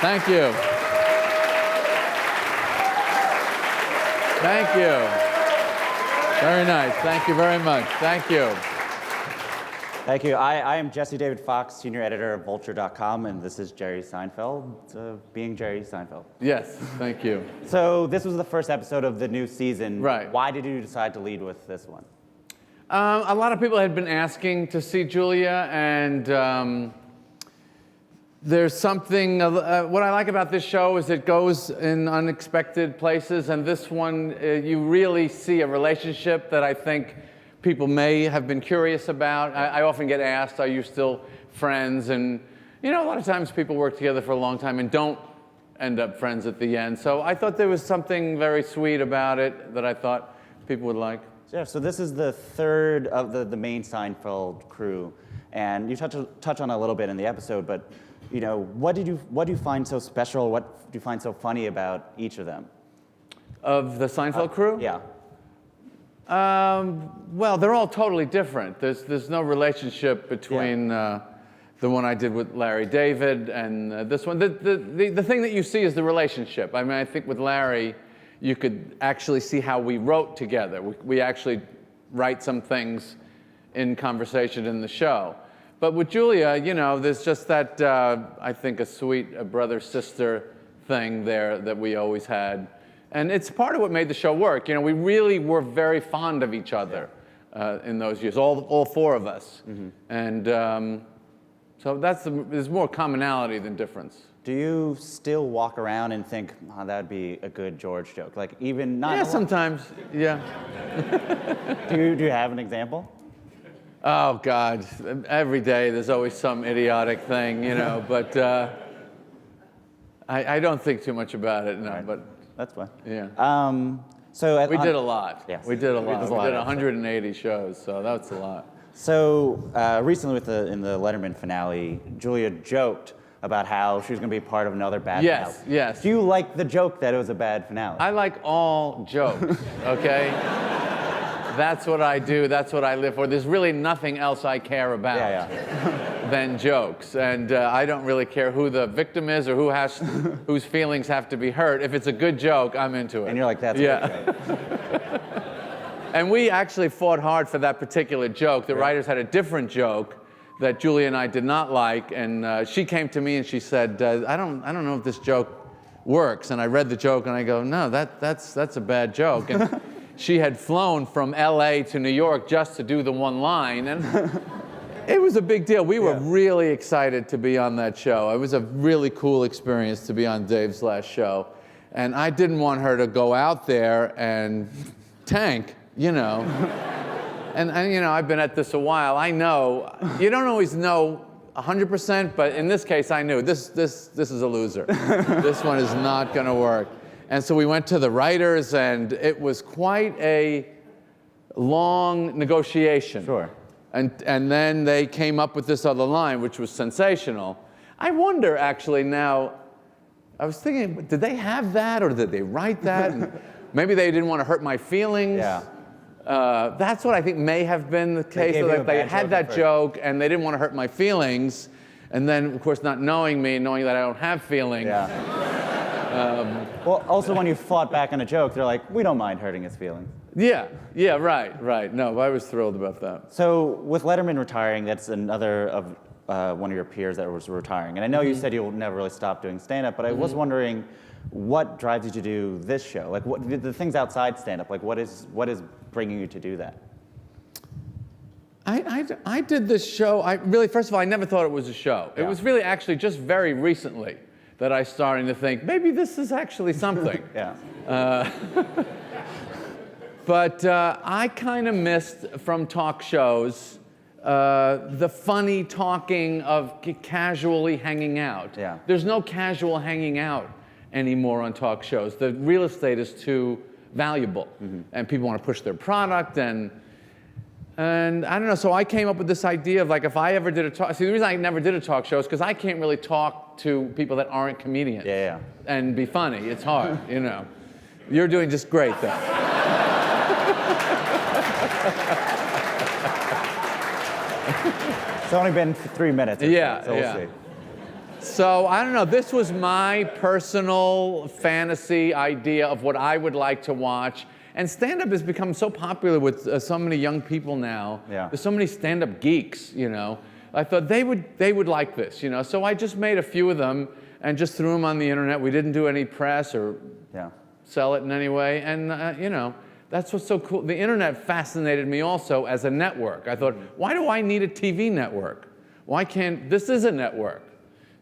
Thank you. Thank you. Very nice. Thank you very much. Thank you. Thank you. I am Jesse David Fox, senior editor of Vulture.com, and this is Jerry Seinfeld, being Jerry Seinfeld. Yes, thank you. So this was the first episode of the new season. Right. Why did you decide to lead with this one? A lot of people had been asking to see Julia, and there's something, what I like about this show is it goes in unexpected places, and this one, you really see a relationship that I think people may have been curious about. I often get asked, are you still friends? And you know, a lot of times people work together for a long time and don't end up friends at the end. So I thought there was something very sweet about it that I thought people would like. Yeah, so this is the third of the main Seinfeld crew, and you touch on it a little bit in the episode, but you know, what do you find so special? What do you find so funny about each of them? Of the Seinfeld crew? Yeah. Well, they're all totally different. There's no relationship between the one I did with Larry David and this one. The thing that you see is the relationship. I mean, I think with Larry, you could actually see how we wrote together. We actually write some things in conversation in the show. But with Julia, you know, there's just that, I think, a sweet brother-sister thing there that we always had. And it's part of what made the show work. You know, we really were very fond of each other in those years, all four of us. Mm-hmm. And so there's more commonality than difference. Do you still walk around and think, oh, that would be a good George joke? Like even not. Yeah, sometimes. Yeah. Do you have an example? Oh God! Every day there's always some idiotic thing, you know. But I don't think too much about it. No, right. But that's fine. Yeah. So we did a lot. Yes. We did a lot. We did 180 180 shows, so that's a lot. So recently, in the Letterman finale, Julia joked about how she was going to be part of another bad finale. Yes. Do you like the joke that it was a bad finale? I like all jokes. Okay. That's what I do. That's what I live for. There's really nothing else I care about than jokes, and I don't really care who the victim is or whose feelings have to be hurt. If it's a good joke, I'm into it. And you're like, that's okay. And we actually fought hard for that particular joke. The writers had a different joke that Julia and I did not like, and she came to me and she said, I don't know if this joke works. And I read the joke and I go, no, that's a bad joke. And she had flown from LA to New York just to do the one line, and it was a big deal. We were really excited to be on that show. It was a really cool experience to be on Dave's last show. And I didn't want her to go out there and tank, you know. And you know, I've been at this a while. I know, you don't always know 100%, but in this case, I knew this is a loser. This one is not gonna work. And so we went to the writers, and it was quite a long negotiation. Sure. And then they came up with this other line, which was sensational. I wonder, actually, now, I was thinking, did they have that, or did they write that? And maybe they didn't want to hurt my feelings. Yeah. That's what I think may have been the case. They had that joke, and they didn't want to hurt my feelings. And then, of course, not knowing me, knowing that I don't have feelings. Yeah. Well, also when you fought back on a joke, they're like, we don't mind hurting his feelings. Yeah, right. No, I was thrilled about that. So with Letterman retiring, that's another of one of your peers that was retiring. And I know you said you'll never really stop doing stand-up, but I was wondering what drives you to do this show? Like what the things outside stand-up, like what is bringing you to do that? I did this show, first of all, I never thought it was a show. Yeah. It was really actually just very recently that I started to think, maybe this is actually something. Yeah. But I kind of missed from talk shows the funny talking of casually hanging out. Yeah. There's no casual hanging out anymore on talk shows. The real estate is too valuable, and people want to push their product, and I don't know, so I came up with this idea of like, if I ever did a talk, see the reason I never did a talk show is because I can't really talk to people that aren't comedians. Yeah. And be funny, it's hard, you know. You're doing just great though. It's only been 3 minutes. Yeah, so we'll see. So I don't know, this was my personal fantasy idea of what I would like to watch. And stand-up has become so popular with so many young people now. Yeah. There's so many stand-up geeks, you know. I thought they would like this, you know. So I just made a few of them and just threw them on the internet. We didn't do any press or sell it in any way. And, you know, that's what's so cool. The internet fascinated me also as a network. I thought, why do I need a TV network? Why can't, this is a network.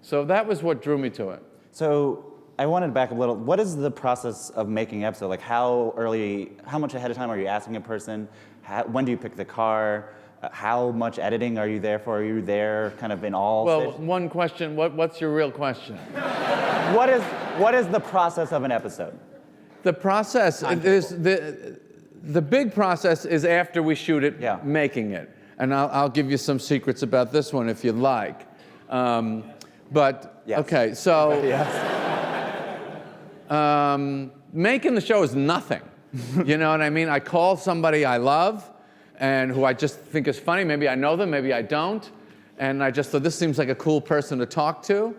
So that was what drew me to it. So I wanted back a little. What is the process of making an episode? Like how much ahead of time are you asking a person? When do you pick the car? How much editing are you there for? Are you there kind of in all stages? One question, what's your real question? What is the process of an episode? The process is, the big process is after we shoot it, making it. And I'll give you some secrets about this one if you'd like. Okay, so making the show is nothing. You know what I mean? I call somebody I love and who I just think is funny. Maybe I know them, maybe I don't. And I just thought, this seems like a cool person to talk to.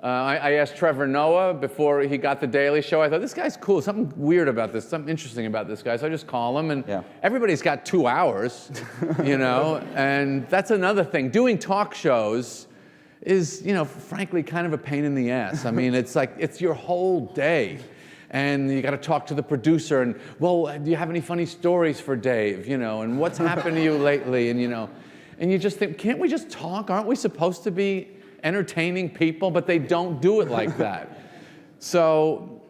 I asked Trevor Noah before he got The Daily Show. I thought, this guy's cool. Something weird about this, something interesting about this guy. So I just call him, and everybody's got 2 hours, you know? And that's another thing. Doing talk shows is, you know, frankly, kind of a pain in the ass. I mean, it's like, it's your whole day. And you got to talk to the producer, and, well, do you have any funny stories for Dave, you know, and what's happened to you lately, and, you know, and you just think, can't we just talk? Aren't we supposed to be entertaining people? But they don't do it like that. So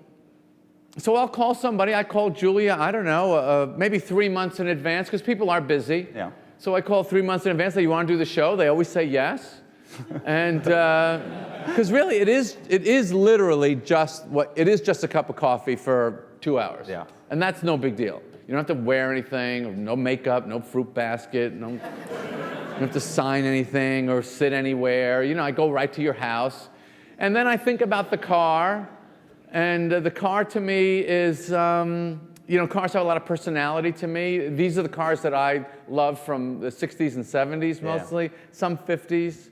I'll call somebody. I call Julia, I don't know, maybe 3 months in advance, because people are busy. Yeah. So I call 3 months in advance, say, you want to do the show? They always say yes. And because really, it is literally just a cup of coffee for 2 hours. Yeah. And that's no big deal. You don't have to wear anything, no makeup, no fruit basket, you don't have to sign anything or sit anywhere. You know, I go right to your house. And then I think about the car. And the car to me is, you know, cars have a lot of personality to me. These are the cars that I love from the 60s and 70s mostly, some 50s,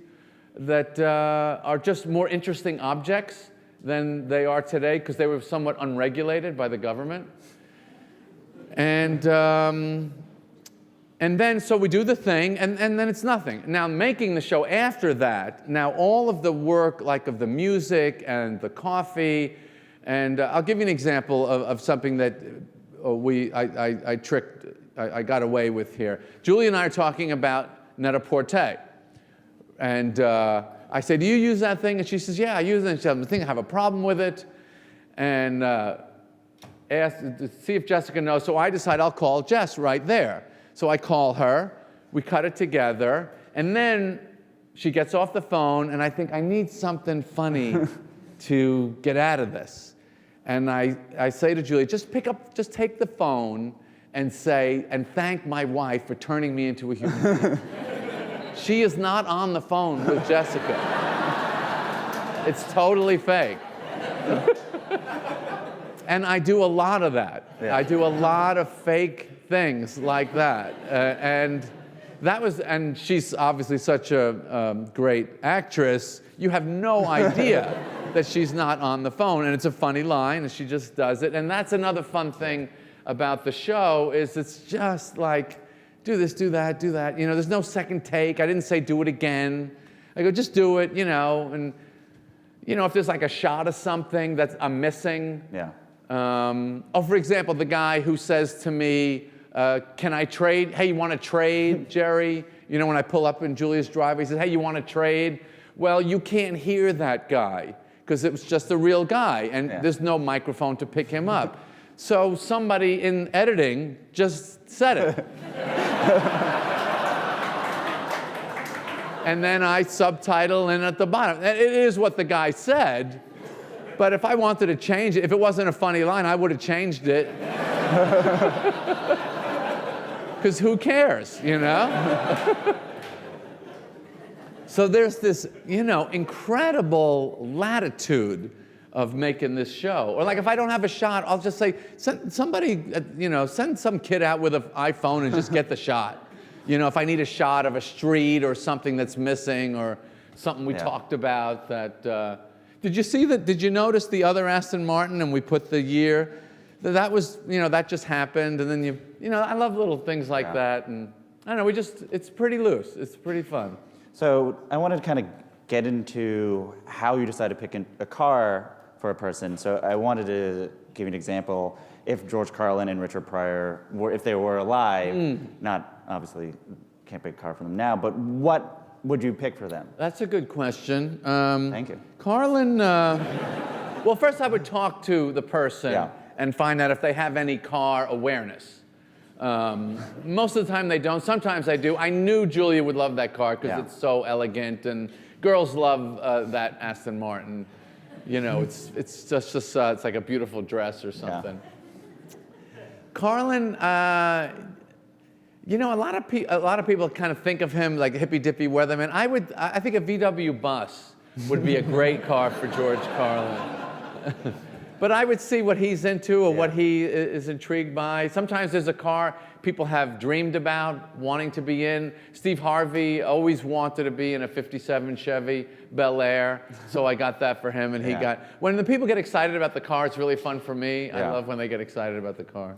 that are just more interesting objects than they are today because they were somewhat unregulated by the government. And then, so we do the thing, and then it's nothing. Now, making the show after that, now all of the work, like of the music and the coffee, and I'll give you an example of something that I got away with here. Julie and I are talking about Net-a-Porter. And I say, do you use that thing? And she says, yeah, I use it. And she said, I think I have a problem with it. And asked to see if Jessica knows. So I decide I'll call Jess right there. So I call her. We cut it together. And then she gets off the phone. And I think, I need something funny to get out of this. And I say to Julie, just take the phone and thank my wife for turning me into a human being. She is not on the phone with Jessica. It's totally fake. And I do a lot of that. Yeah. I do a lot of fake things like that. And she's obviously such a great actress. You have no idea that she's not on the phone. And it's a funny line, and she just does it. And that's another fun thing about the show, is it's just like, do this, do that, do that. You know, there's no second take. I didn't say do it again. I go, just do it, you know. And, you know, if there's like a shot of something that I'm missing. Yeah. For example, the guy who says to me, can I trade? Hey, you want to trade, Jerry? You know, when I pull up in Julia's driveway, he says, hey, you want to trade? Well, you can't hear that guy because it was just a real guy, and there's no microphone to pick him up. So somebody in editing just said it. And then I subtitle in at the bottom. It is what the guy said, but if I wanted to change it, if it wasn't a funny line, I would have changed it. Because who cares, you know? So there's this, you know, incredible latitude of making this show. Or like if I don't have a shot, I'll just say, send somebody, you know, send some kid out with an iPhone and just get the shot. You know, if I need a shot of a street or something that's missing, or something we Yeah. talked about that. Did you see that? Did you notice the other Aston Martin? And we put the year. That was, that just happened. And then I love little things like that. And I don't know, it's pretty loose. It's pretty fun. So I wanted to kind of get into how you decided to pick a car for a person. So I wanted to give you an example. If George Carlin and Richard Pryor if they were alive, not obviously can't pick a car for them now, but what would you pick for them? That's a good question. Thank you. Carlin, well, first I would talk to the person and find out if they have any car awareness. Most of the time they don't. Sometimes I do. I knew Julia would love that car because it's so elegant, and girls love that Aston Martin. It's just it's like a beautiful dress or something. Carlin, a lot of people kind of think of him like a hippy dippy weatherman. I think a VW bus would be a great car for George Carlin. But I would see what he's into or what he is intrigued by. Sometimes there's a car people have dreamed about wanting to be in. Steve Harvey always wanted to be in a 57 Chevy Bel Air, so I got that for him, and he got... When the people get excited about the car, it's really fun for me. I love when they get excited about the car.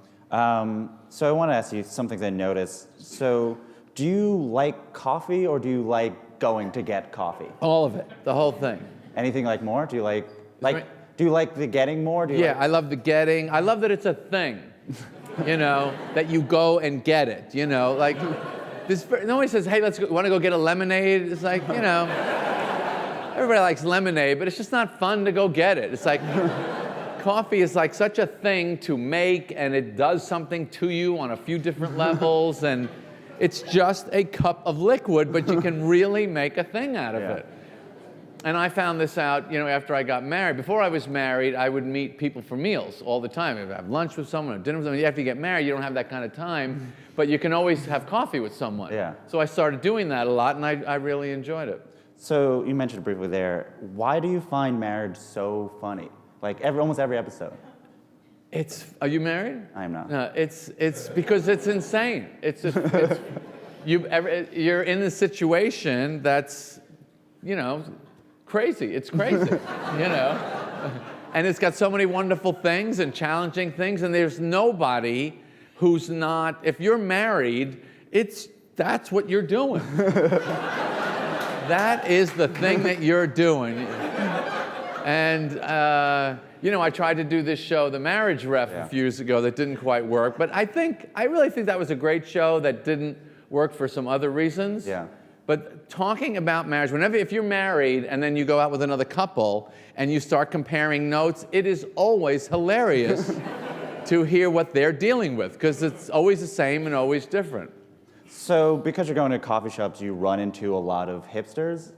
So I want to ask you some things I noticed. So do you like coffee or do you like going to get coffee? All of it, the whole thing. Anything like more? Do you like do you like the getting more? I love the getting. I love that it's a thing, that you go and get it, like nobody says, hey, want to go get a lemonade? It's like, everybody likes lemonade, but it's just not fun to go get it. It's like, coffee is like such a thing to make, and it does something to you on a few different levels, and it's just a cup of liquid, but you can really make a thing out of it. And I found this out, after I got married. Before I was married, I would meet people for meals all the time. I'd have lunch with someone or dinner with someone. After you get married, you don't have that kind of time, but you can always have coffee with someone. So I started doing that a lot, and I really enjoyed it. So you mentioned briefly there, why do you find marriage so funny? Like almost every episode. Are you married? I am not. No, it's because it's insane. You're in a situation that's, crazy. It's crazy, And it's got so many wonderful things and challenging things, and there's nobody who's not, if you're married, that's what you're doing. That is the thing that you're doing. And, I tried to do this show, The Marriage Ref, a few years ago that didn't quite work, but I really think that was a great show that didn't work for some other reasons. But talking about marriage, if you're married and then you go out with another couple and you start comparing notes, it is always hilarious to hear what they're dealing with, because it's always the same and always different. So because you're going to coffee shops, you run into a lot of hipsters.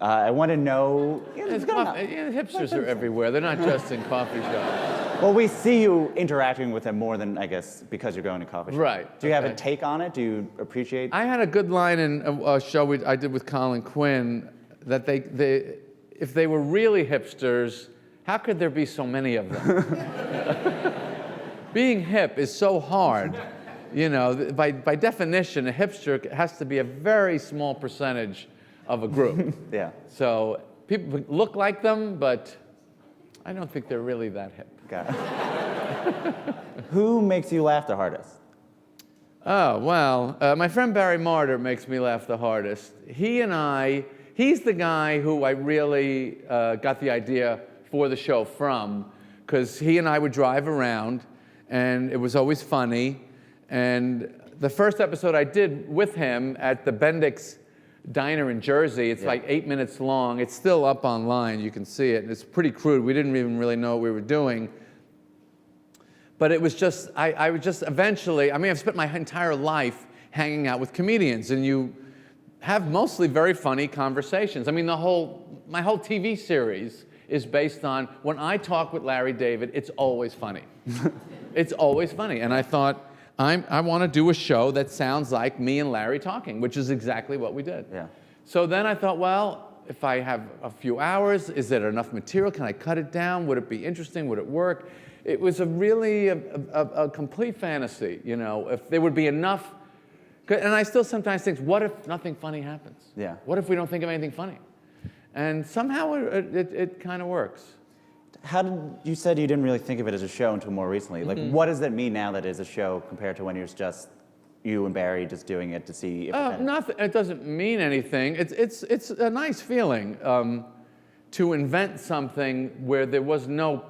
I want to know... hipsters are everywhere. They're not just in coffee shops. Well, we see you interacting with them more than, I guess, because you're going to coffee shops. Right. Do you have a take on it? Do you appreciate... I had a good line in a show I did with Colin Quinn that if they were really hipsters, how could there be so many of them? Being hip is so hard. By definition, a hipster has to be a very small percentage of a group. So people look like them, but I don't think they're really that hip. Got it. Who makes you laugh the hardest? Oh, well, my friend Barry Marder makes me laugh the hardest. He's the guy who I really got the idea for the show from, because he and I would drive around, and it was always funny. And the first episode I did with him at the Bendix Diner in Jersey, it's like 8 minutes long. It's still up online. You can see it. It's pretty crude. We didn't even really know what we were doing. But it was just, I would just eventually, I've spent my entire life hanging out with comedians, and you have mostly very funny conversations. My whole TV series is based on, when I talk with Larry David, it's always funny. It's always funny. And I thought, I want to do a show that sounds like me and Larry talking, which is exactly what we did. So then I thought, well, if I have a few hours, is there enough material? Can I cut it down? Would it be interesting? Would it work? It was really a complete fantasy, if there would be enough. And I still sometimes think, what if nothing funny happens? What if we don't think of anything funny? And somehow it kind of works. How did you said you didn't really think of it as a show until more recently? Like, what does it mean now that it is a show compared to when you're just you and Barry just doing it to see if Nothing. It doesn't mean anything. It's a nice feeling to invent something where there was no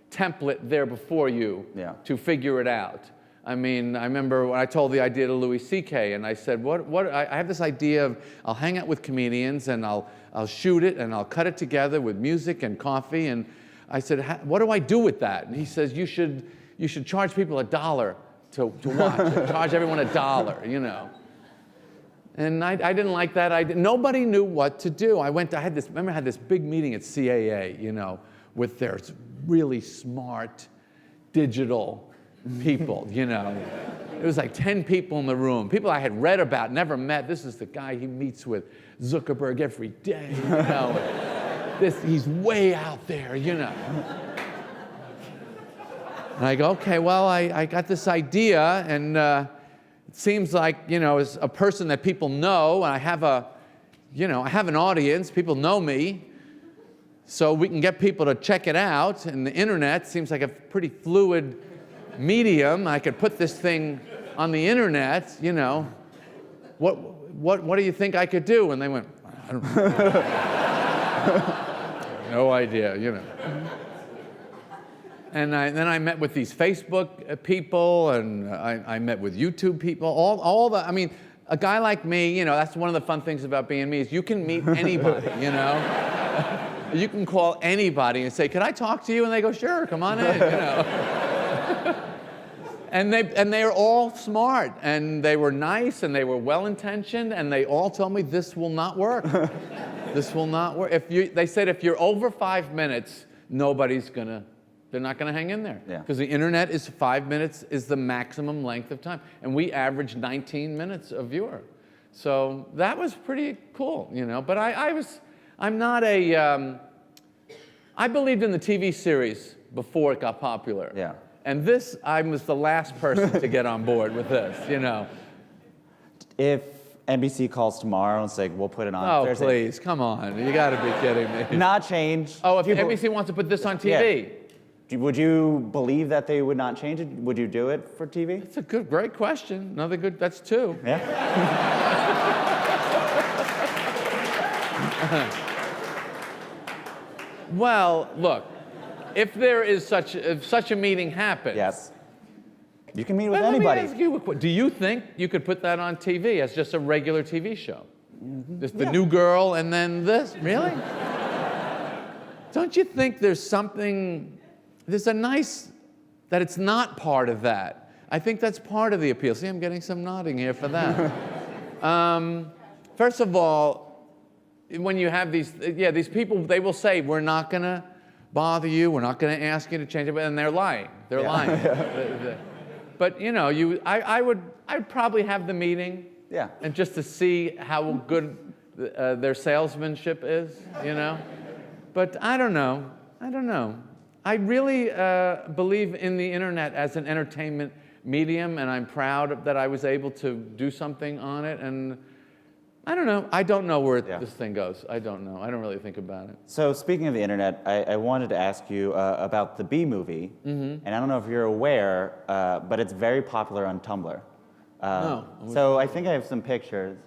template there before you to figure it out. I mean, I remember when I told the idea to Louis C.K. and I said, I have this idea of I'll hang out with comedians and I'll shoot it and I'll cut it together with music and coffee. And I said, what do I do with that? And he says, you should charge people $1 to watch it. Charge everyone $1, you know. And I didn't like that idea. Nobody knew what to do. I had this big meeting at CAA, you know, with their really smart digital people, you know. It was like 10 people in the room, people I had read about, never met. This is the guy he meets with Zuckerberg every day, you know. He's way out there, you know. And I go, okay, well, I got this idea, and it seems like, you know, as a person that people know, and I have an audience, people know me, so we can get people to check it out, and the internet seems like a pretty fluid medium. I could put this thing on the internet, you know. What do you think I could do? And they went, I don't know. No idea, you know. And then I met with these Facebook people, and I met with YouTube people, I mean, a guy like me, you know, that's one of the fun things about being me, is you can meet anybody, you know. You can call anybody and say, "Could I talk to you?" And they go, "Sure, come on in," you know. And they are all smart, and they were nice, and they were well-intentioned, and they all told me this will not work. This will not work. They said if you're over 5 minutes, they're not gonna hang in there. Because the internet is 5 minutes is the maximum length of time, and we average 19 minutes a viewer. So that was pretty cool, you know. But I'm not I believed in the TV series before it got popular. Yeah. And I was the last person to get on board with this, you know. If NBC calls tomorrow and says, we'll put it on Thursday. Oh, please, come on. You gotta be kidding me. Not change. Oh, if NBC wants to put this on TV? Yeah. Would you believe that they would not change it? Would you do it for TV? That's a great question. That's two. Yeah. Well, look, if such a meeting happens. Yes. You can meet with anybody. Let me ask you, do you think you could put that on TV as just a regular TV show? Just the new girl and then this? Really? Don't you think there's a nice, that it's not part of that? I think that's part of the appeal. See, I'm getting some nodding here for that. First of all, when you have these people, they will say, we're not gonna bother you, we're not gonna ask you to change it, and they're lying. They're lying. But you know, I'd probably have the meeting, and just to see how good their salesmanship is, you know. But I don't know. I really believe in the internet as an entertainment medium, and I'm proud that I was able to do something on it. And I don't know. I don't know where this thing goes. I don't know. I don't really think about it. So speaking of the internet, I wanted to ask you about the Bee Movie. And I don't know if you're aware, but it's very popular on Tumblr. No. So I think I have some pictures.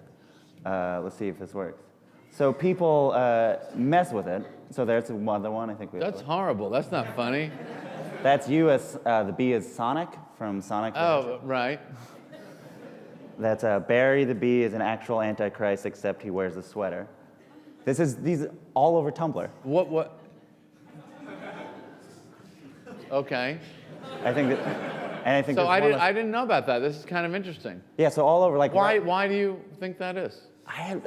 Let's see if this works. So people mess with it. So there's another one. I think That's horrible. That's not funny. That's you as the bee is Sonic from Sonic. Oh, right. That's Barry the bee is an actual antichrist, except he wears a sweater. These all over Tumblr. What? Okay. I think. So I didn't know about that. This is kind of interesting. Yeah. So all over, like. Why do you think that is?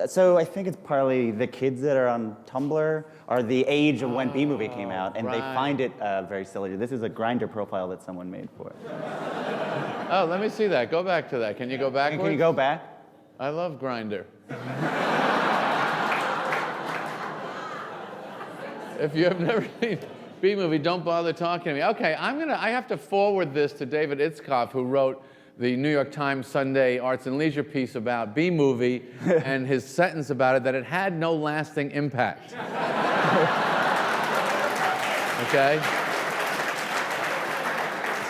So I think it's partly the kids that are on Tumblr are the age of when Bee Movie came out, and they find it very silly. This is a Grindr profile that someone made for it. Oh, let me see that. Go back to that. Can you go backwards? Can you go back? I love Grindr. If you have never seen Bee Movie, don't bother talking to me. Okay, I have to forward this to David Itzkoff, who wrote the New York Times Sunday Arts and Leisure piece about B-movie and his sentence about it, that it had no lasting impact. Okay?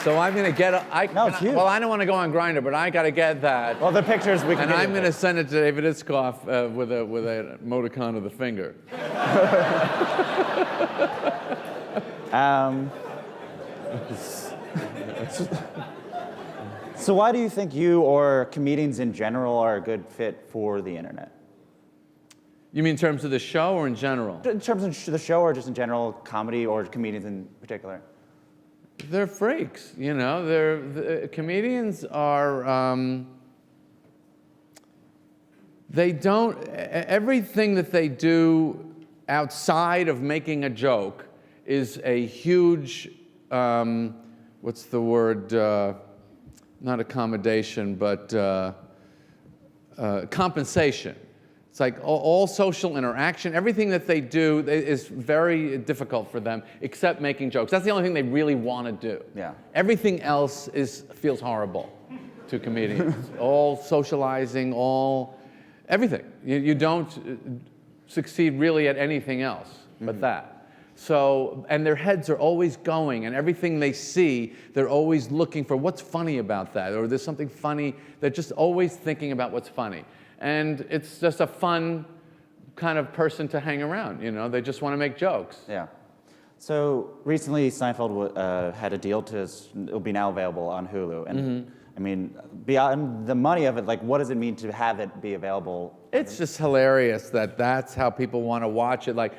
So I'm going to get it's huge. well, I don't want to go on Grindr, but I got to get that. Well, the pictures we can And get I'm it going to there. send it to David Itzkoff with a emoticon of the finger. So why do you think you or comedians in general are a good fit for the internet? You mean in terms of the show or in general? In terms of the show or just in general, comedy or comedians in particular? They're freaks, you know. The comedians are. They don't. Everything that they do outside of making a joke is a huge. What's the word? Not accommodation, but compensation. It's like all social interaction, everything that they do is very difficult for them, except making jokes. That's the only thing they really want to do. Yeah. Everything else feels horrible to comedians. All socializing, everything. You don't succeed really at anything else but that. So, and their heads are always going, and everything they see, they're always looking for what's funny about that, or there's something funny. They're just always thinking about what's funny. And it's just a fun kind of person to hang around, you know? They just want to make jokes. Yeah. So recently, Seinfeld had a deal it'll be now available on Hulu. And I mean, beyond the money of it, like, what does it mean to have it be available? It's just hilarious that that's how people want to watch it. Like,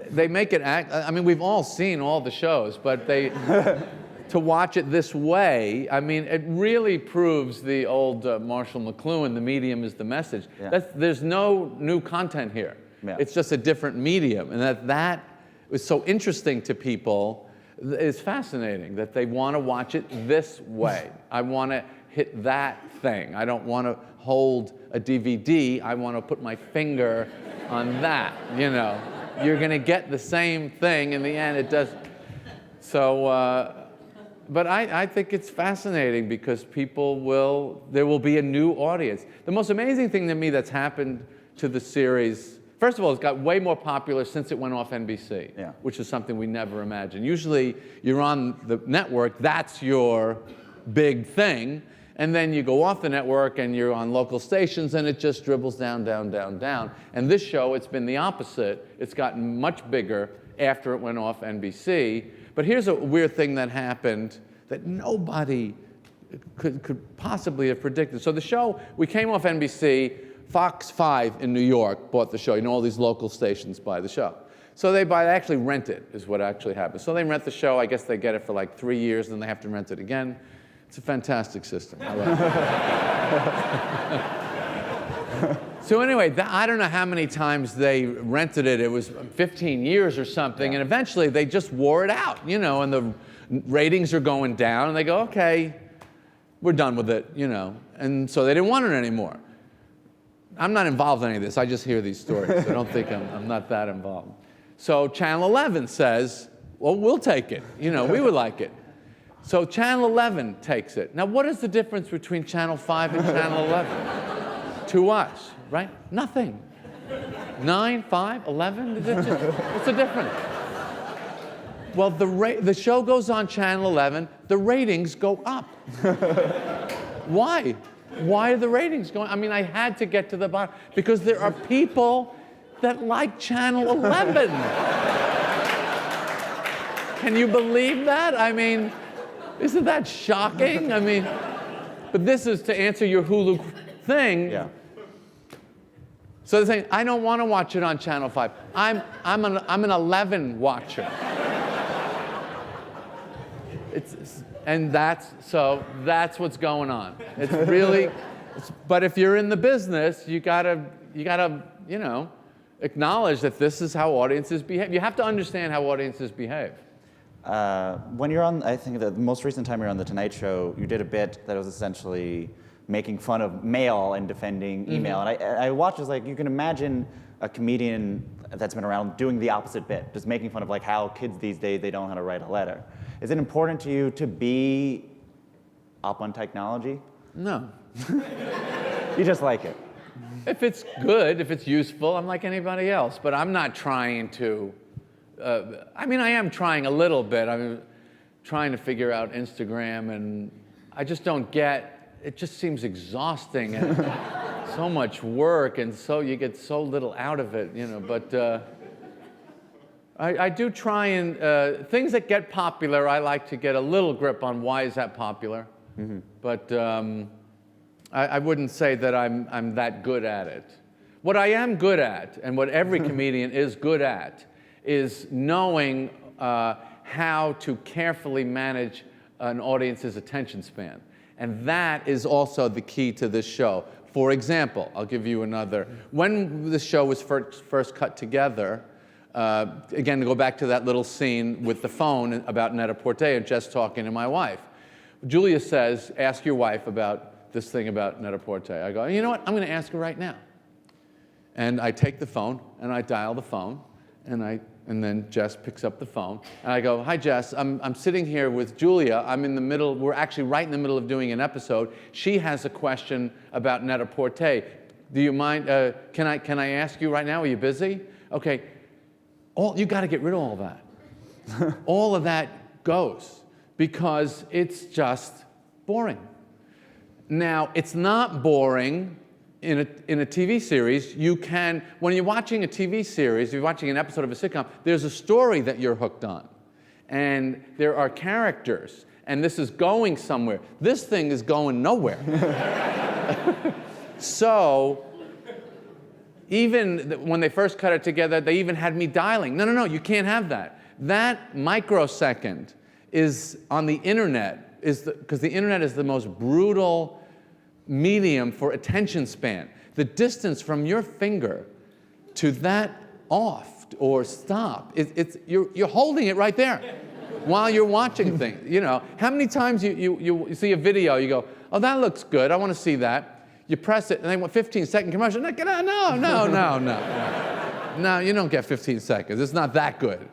they make it act. I mean, we've all seen all the shows, but to watch it this way, I mean, it really proves the old Marshall McLuhan, the medium is the message. Yeah. There's no new content here. Yeah. It's just a different medium. And that was so interesting to people. It's fascinating that they want to watch it this way. I want to hit that thing. I don't want to hold a DVD. I want to put my finger on that, you know. You're going to get the same thing in the end. It does. So, but I think it's fascinating because there will be a new audience. The most amazing thing to me that's happened to the series, first of all, it's got way more popular since it went off NBC, yeah. which is something we never imagined. Usually you're on the network, that's your big thing, and then you go off the network and you're on local stations and it just dribbles down, down, down, down. And this show, it's been the opposite. It's gotten much bigger after it went off NBC. But here's a weird thing that happened that nobody could possibly have predicted. So the show, we came off NBC, Fox 5 in New York bought the show. You know, all these local stations buy the show. So they actually rent it, is what actually happens. So they rent the show. I guess they get it for like 3 years, then they have to rent it again. It's a fantastic system. I love it. So anyway, I don't know how many times they rented it. It was 15 years or something, and eventually they just wore it out, you know, and the ratings are going down, and they go, okay, we're done with it, you know. And so they didn't want it anymore. I'm not involved in any of this. I just hear these stories. So don't think I'm not that involved. So Channel 11 says, well, we'll take it. You know, we would like it. So Channel 11 takes it. Now, what is the difference between Channel 5 and Channel 11? To us, right? Nothing. 9, 5, 11? What's the difference? Well, the show goes on Channel 11. The ratings go up. Why? Why are the ratings going? I mean, I had to get to the bottom because there are people that like Channel 11. Can you believe that? I mean, isn't that shocking? I mean, but this is to answer your Hulu thing. Yeah. So they're saying, I don't want to watch it on Channel 5. I'm an 11 watcher. That's what's going on. It's really, but if you're in the business, you gotta, you know, acknowledge that this is how audiences behave. You have to understand how audiences behave. When you're on, I think the most recent time you were on The Tonight Show, you did a bit that was essentially making fun of mail and defending email. And I watched, it's like, you can imagine a comedian that's been around doing the opposite bit, just making fun of like how kids these days, they don't know how to write a letter. Is it important to you to be up on technology? No. You just like it. If it's good, if it's useful, I'm like anybody else. But I'm not trying to. I mean, I am trying a little bit. I'm trying to figure out Instagram, and I just don't get. It just seems exhausting and so much work, and so you get so little out of it, you know. But I do try and things that get popular. I like to get a little grip on why is that popular. Mm-hmm. But I wouldn't say that I'm that good at it. What I am good at, and what every comedian is good at, is knowing how to carefully manage an audience's attention span. And that is also the key to this show. For example, I'll give you another. When the show was first cut together, again, to go back to that little scene with the phone about Net-a-Porter and Jess talking to my wife, Julia says, ask your wife about this thing about Net-a-Porter. I go, you know what, I'm going to ask her right now. And I take the phone, and I dial the phone, and then Jess picks up the phone, and I go, hi, Jess, I'm sitting here with Julia. I'm in the middle, we're actually right in the middle of doing an episode. She has a question about Net-a-Porter. Do you mind, can I ask you right now? Are you busy? Okay, you got to get rid of all that. All of that goes, because it's just boring. Now, it's not boring in a TV series. You can, when you're watching a TV series, you're watching an episode of a sitcom, there's a story that you're hooked on. And there are characters, and this is going somewhere. This thing is going nowhere. So, even when they first cut it together, they even had me dialing. No, you can't have that. That microsecond is on the internet, because the internet is the most brutal medium for attention span. The distance from your finger to that off or stop, you're holding it right there while you're watching things. You know, how many times you see a video, you go, oh, that looks good, I want to see that. You press it, and they want 15-second commercial. No, no, you don't get 15 seconds. It's not that good.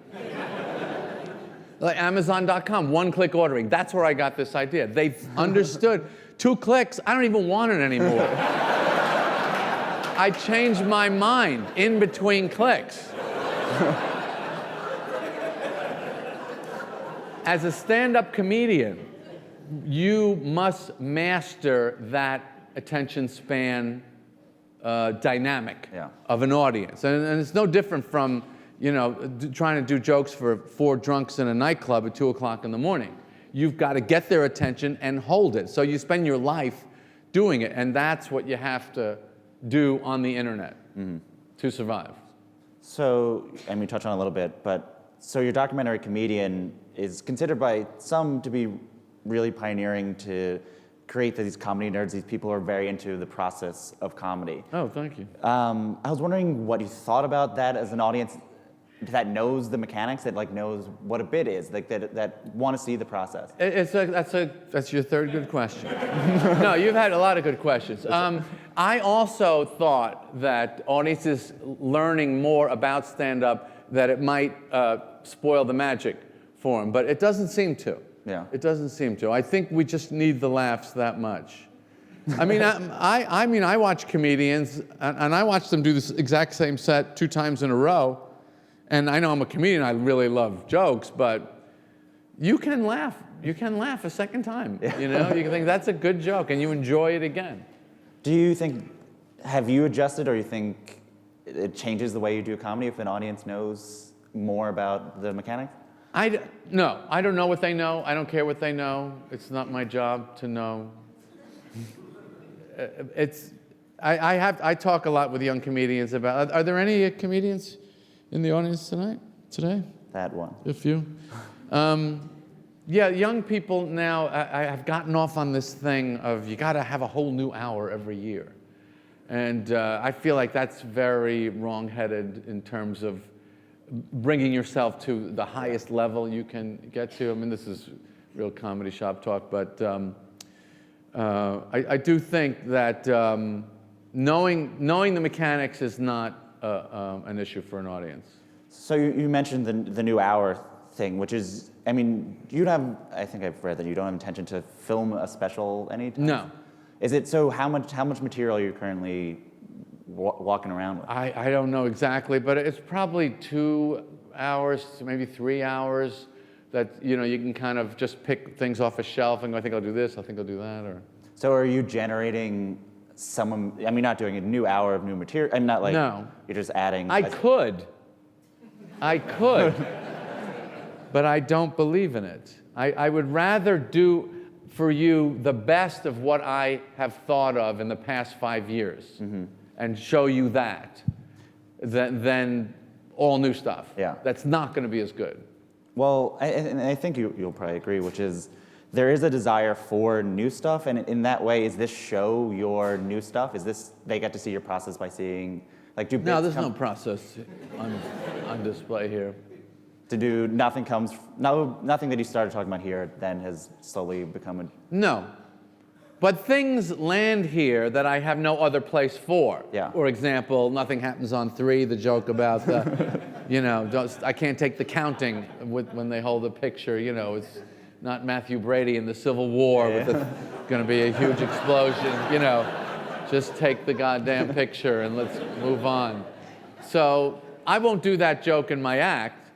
Like Amazon.com, one-click ordering. That's where I got this idea. They've understood 2 clicks, I don't even want it anymore. I changed my mind in between clicks. As a stand-up comedian, you must master that attention span dynamic of an audience. And it's no different from, you know, trying to do jokes for 4 drunks in a nightclub at 2 o'clock in the morning. You've got to get their attention and hold it. So you spend your life doing it, and that's what you have to do on the internet to survive. So, and we touched on it a little bit, but so your documentary comedian is considered by some to be really pioneering to create these comedy nerds, these people who are very into the process of comedy. Oh, thank you. I was wondering what you thought about that as an audience that knows the mechanics, that like knows what a bit is, like that want to see the process. That's your third good question. No, you've had a lot of good questions. I also thought that audiences learning more about stand-up, that it might spoil the magic for them, but it doesn't seem to. Yeah. It doesn't seem to. I think we just need the laughs that much. I mean, I watch comedians, and I watch them do this exact same set 2 times in a row. And I know I'm a comedian, I really love jokes, but you can laugh. You can laugh a second time, you know? You can think, that's a good joke, and you enjoy it again. Do you think, have you adjusted, or you think it changes the way you do comedy if an audience knows more about the mechanics? No, I don't know what they know. I don't care what they know. It's not my job to know. I talk a lot with young comedians about, are there any comedians in the audience today? That one. A few. Yeah, young people now, I have gotten off on this thing of you got to have a whole new hour every year. And I feel like that's very wrong-headed in terms of bringing yourself to the highest level you can get to. I mean, this is real comedy shop talk, but I do think that knowing the mechanics is not an issue for an audience. So you mentioned the new hour thing, which is, I mean, I think I've read that you don't have intention to film a special anytime? No. Is it so? How much material are you currently walking around with? I don't know exactly, but it's probably 2 hours, maybe 3 hours. That you can kind of just pick things off a shelf and go, I think I'll do this, I think I'll do that, or. So are you generating not doing a new hour of new material? I'm not like No. You're just adding. I could, but I don't believe in it. I would rather do for you the best of what I have thought of in the past 5 years and show you that than all new stuff. Yeah. That's not going to be as good. Well, and I think you'll probably agree, which is there is a desire for new stuff, and in that way, is this show your new stuff? Is this they get to see your process by seeing, like, do No, bits there's no process on display here. nothing that you started talking about here then has slowly become a. No. But things land here that I have no other place for. Yeah. For example, nothing happens on 3, the joke about the, I can't take the counting when they hold a picture, it's not Matthew Brady in the Civil War with going to be a huge explosion, just take the goddamn picture and let's move on. So I won't do that joke in my act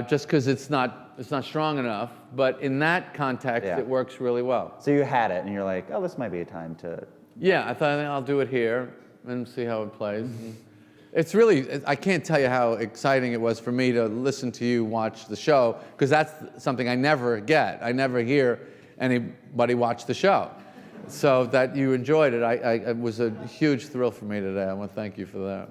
just because it's not strong enough, but in that context, it works really well. So you had it, and you're like, oh, this might be a time to. Yeah, I thought I'll do it here and see how it plays. It's really, I can't tell you how exciting it was for me to listen to you watch the show, because that's something I never get. I never hear anybody watch the show. So that you enjoyed it, it was a huge thrill for me today. I want to thank you for that.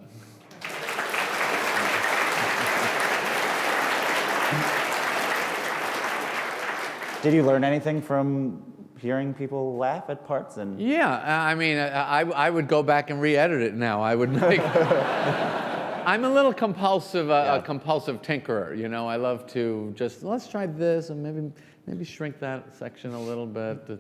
Did you learn anything from hearing people laugh at parts? And Yeah, I mean, I would go back and re-edit it now. I would make. I'm a little compulsive, a compulsive tinkerer. I love to just let's try this and maybe shrink that section a little bit.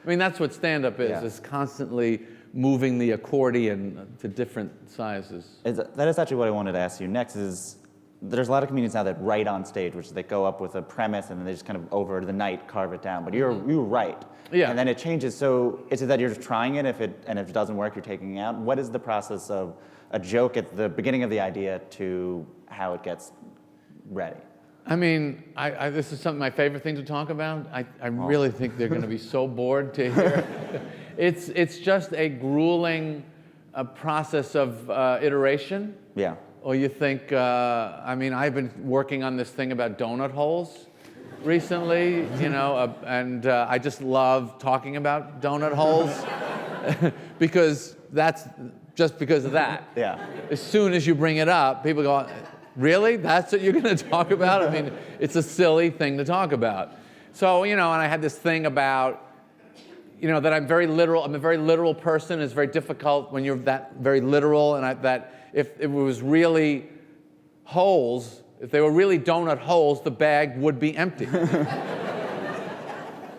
I mean, that's what stand-up is. Is constantly moving the accordion to different sizes. That is actually what I wanted to ask you next. Is there's a lot of comedians now that write on stage, which they go up with a premise and then they just kind of over the night carve it down. But you write, and then it changes. So is it that you're just trying it, and if it doesn't work, you're taking it out? What is the process of a joke at the beginning of the idea to how it gets ready? I mean, this is my favorite thing to talk about. I really think they're going to be so bored to hear. It's just a grueling process of iteration. Yeah. Or you think, I've been working on this thing about donut holes recently, and I just love talking about donut holes because because of that. Yeah. As soon as you bring it up, people go, really? That's what you're going to talk about? I mean, it's a silly thing to talk about. So, and I had this thing about, that I'm very literal. I'm a very literal person. It's very difficult when you're that very literal, and that if it was really holes, if they were really donut holes, the bag would be empty.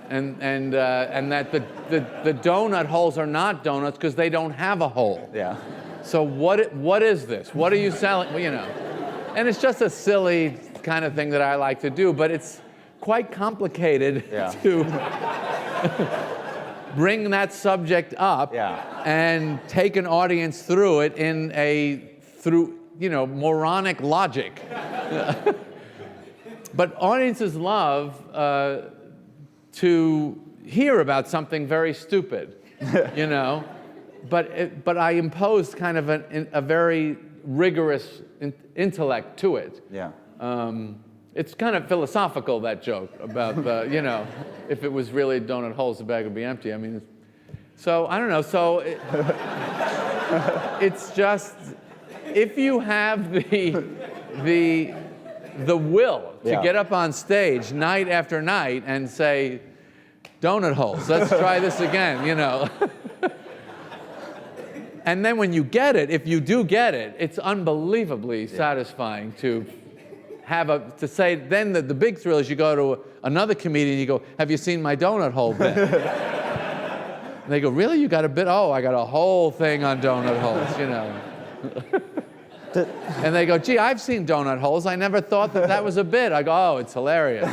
and that the donut holes are not donuts because they don't have a hole. Yeah. So what is this? What are you selling? Well, and it's just a silly kind of thing that I like to do, but it's quite complicated to bring that subject up and take an audience through it through moronic logic. But audiences love to hear about something very stupid, But I imposed kind of a very rigorous intellect to it. Yeah. It's kind of philosophical, that joke about if it was really donut holes, the bag would be empty. I mean, so I don't know. So it's just if you have the will to get up on stage night after night and say, donut holes, let's try this again, And then when you get it, if you do get it, it's unbelievably satisfying to say, then the big thrill is you go to another comedian, you go, have you seen my donut hole bit? And they go, really? You got a bit? Oh, I got a whole thing on donut holes, And they go, gee, I've seen donut holes. I never thought that was a bit. I go, oh, it's hilarious.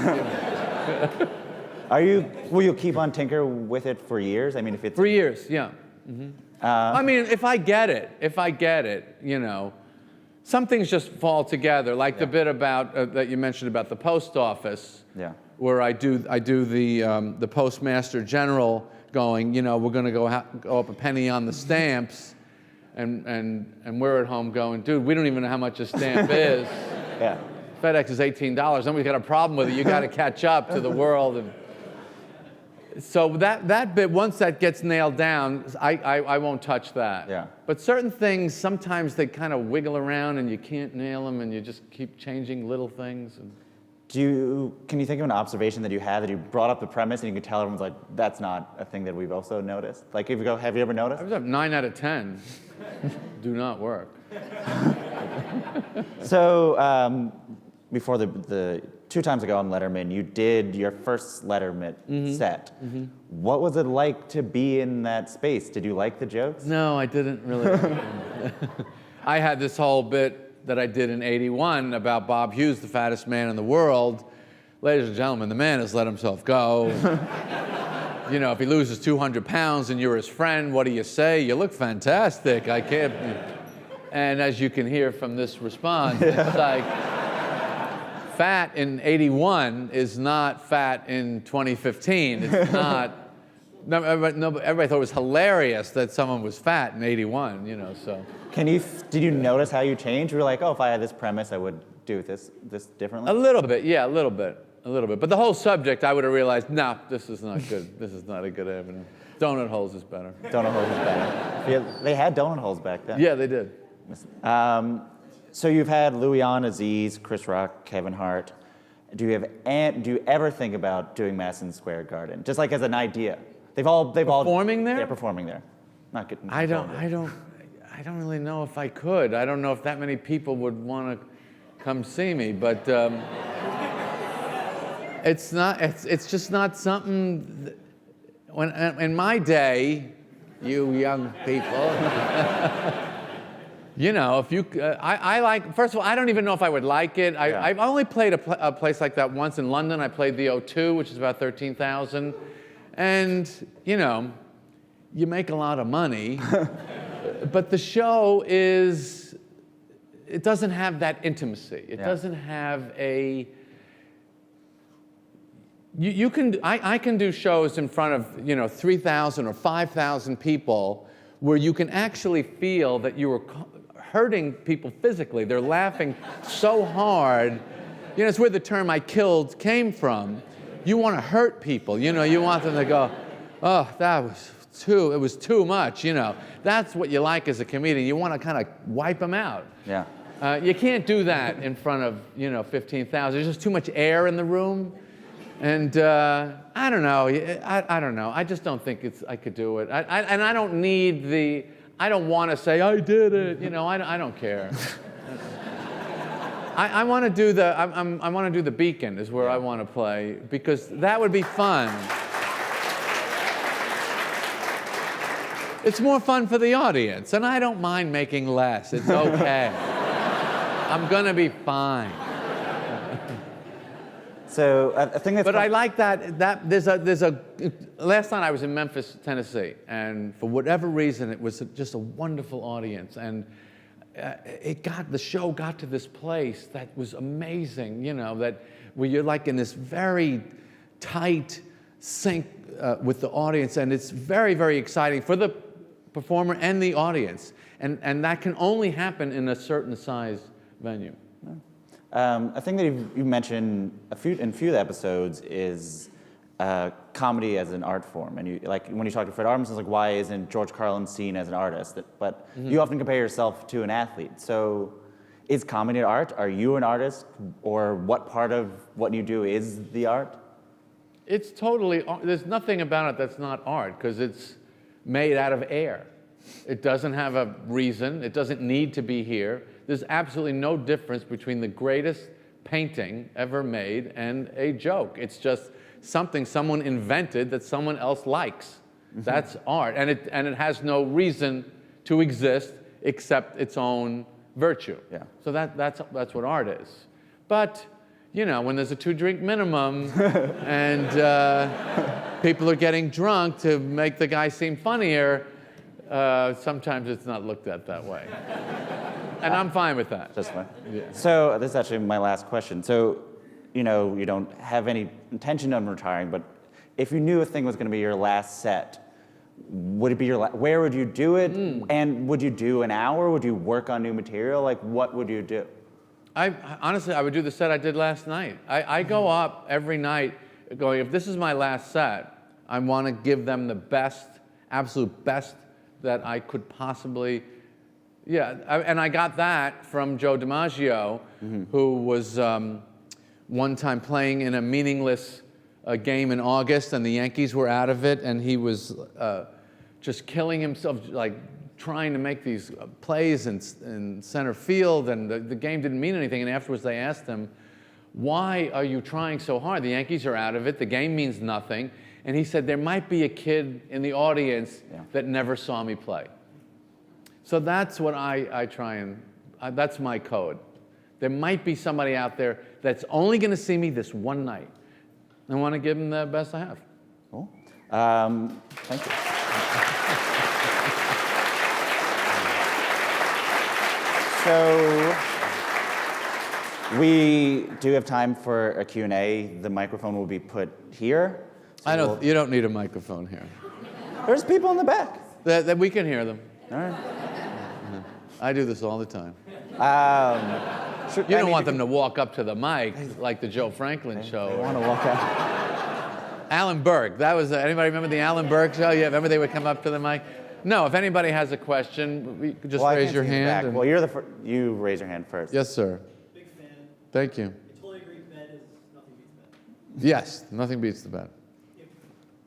Will you keep on tinker with it for years? I mean, if it's 3 years, yeah. I mean, if I get it, you know, some things just fall together. Like the bit about that you mentioned about the post office, where I do the postmaster general going, you know, we're going to go up a penny on the stamps, and we're at home going, dude, we don't even know how much a stamp is. Yeah. FedEx is $18. Nobody's got a problem with it. You got to catch up to the world. And so that bit, once that gets nailed down, I won't touch that. Yeah. But certain things, sometimes they kind of wiggle around and you can't nail them, and you just keep changing little things. And Can you think of an observation that you had that you brought up the premise and you could tell everyone's like, that's not a thing that we've also noticed? Like, if you go, have you ever noticed? I was up 9 out of 10. Do not work. So before the 2 times ago on Letterman, you did your first Letterman set. What was it like to be in that space? Did you like the jokes? No, I didn't really. I had this whole bit that I did in '81 about Bob Hughes, the fattest man in the world. Ladies and gentlemen, the man has let himself go. You know, if he loses 200 pounds and you're his friend, what do you say? You look fantastic. I can't. And as you can hear from this response, it's like, fat in '81 is not fat in 2015. It's not. No, everybody thought it was hilarious that someone was fat in '81. You know, so. Did you notice how you changed? You were like, oh, if I had this premise, I would do this differently? A little bit, yeah, a little bit. But the whole subject, I would have realized, no, this is not good. This is not a good avenue. Donut holes is better. Donut holes is better. Yeah, they had donut holes back then. Yeah, they did. So you've had Louis on, Aziz, Chris Rock, Kevin Hart. Do you ever think about doing Madison Square Garden? Just like as an idea. They've all performing there? Yeah, performing there. Not getting. I don't really know if I could. I don't know if that many people would want to come see me, but it's just not something. When in my day, you young people, you know, if you, I like. First of all, I don't even know if I would like it. I've only played a place like that once in London. I played the O2, which is about 13,000, and you know, you make a lot of money. But the show it doesn't have that intimacy. It doesn't have a, I can do shows in front of, you know, 3,000 or 5,000 people where you can actually feel that you were hurting people physically. They're laughing so hard. You know, it's where the term "I killed" came from. You want to hurt people, you know, you want them to go, oh, it was too much, you know. That's what you like as a comedian. You want to kind of wipe them out. Yeah. You can't do that in front of, you know, 15,000. There's just too much air in the room. And I don't know. I don't know. I just don't think I could do it. And I don't need I don't want to say, I did it. You know, I don't care. I want to do I want to do the Beacon is where I want to play, because that would be fun. It's more fun for the audience, and I don't mind making less. It's okay. I'm gonna be fine. So I think that's. But I like that there's a. Last night I was in Memphis, Tennessee, and for whatever reason it was just a wonderful audience, and the show got to this place that was amazing. You know, that where you're like in this very tight sync with the audience, and it's very, very exciting for the performer and the audience, and that can only happen in a certain size venue. A thing that you mentioned in a few episodes is comedy as an art form, and like when you talk to Fred Armisen, it's like, why isn't George Carlin seen as an artist? But you often compare yourself to an athlete. So, is comedy art? Are you an artist, or what part of what you do is the art? It's totally. There's nothing about it that's not art, because it's made out of air. It doesn't have a reason. It doesn't need to be here. There's absolutely no difference between the greatest painting ever made and a joke. It's just something someone invented that someone else likes. That's art, and it has no reason to exist except its own virtue. Yeah. So that's what art is. But you know, when there's a 2-drink minimum and people are getting drunk to make the guy seem funnier, sometimes it's not looked at that way. And I'm fine with that. Just fine. Yeah. So this is actually my last question. So, you know, you don't have any intention of retiring, but if you knew a thing was going to be your last set, would it be your where would you do it? And would you do an hour? Would you work on new material? Like, what would you do? Honestly, I would do the set I did last night. I go up every night going, if this is my last set, I want to give them the best, absolute best that I could possibly. Yeah, and I got that from Joe DiMaggio, who was one time playing in a meaningless game in August, and the Yankees were out of it, and he was just killing himself, like trying to make these plays in center field, and the game didn't mean anything. And afterwards, they asked him, "Why are you trying so hard? The Yankees are out of it. The game means nothing." And he said, "There might be a kid in the audience that never saw me play." So that's what I try and, that's my code. There might be somebody out there that's only going to see me this one night. I want to give them the best I have. Cool. Thank you. So we do have time for a Q&A. The microphone will be put here. So You don't need a microphone here. There's people in the back. That we can hear them. All right. I do this all the time. You You don't want them to walk up to the mic like the Joe Franklin show. I want to walk out. Alan Berg, that was, anybody remember the Alan Berg show? Yeah, remember they would come up to the mic? No, if anybody has a question, you could just Well, I raise can't your see the hand. back. and- Well, you raise your hand first. Yes, sir. Big fan. Thank you. I totally agree. Bed is nothing beats bed. Yes, nothing beats the bed.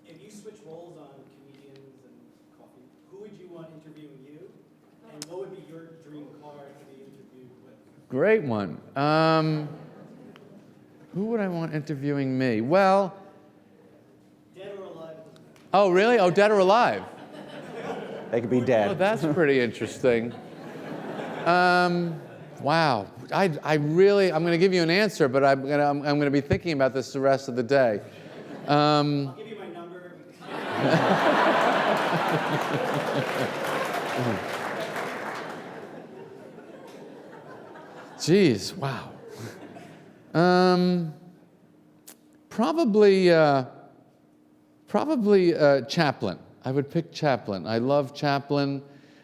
If you switch roles on comedians and coffee, who would you want interviewing you, and what would be your dream car to be interviewed with? Great one. Who would I want interviewing me? Well, Dead or alive? It doesn't matter. oh, really? Oh, dead or alive? They could be Oh, dead. that's pretty interesting. Wow. I'm going to give you an answer, but I'm going to be thinking about this the rest of the day. I'll give you my number. Geez, wow. Probably Chaplin. I would pick Chaplin. I love Chaplin,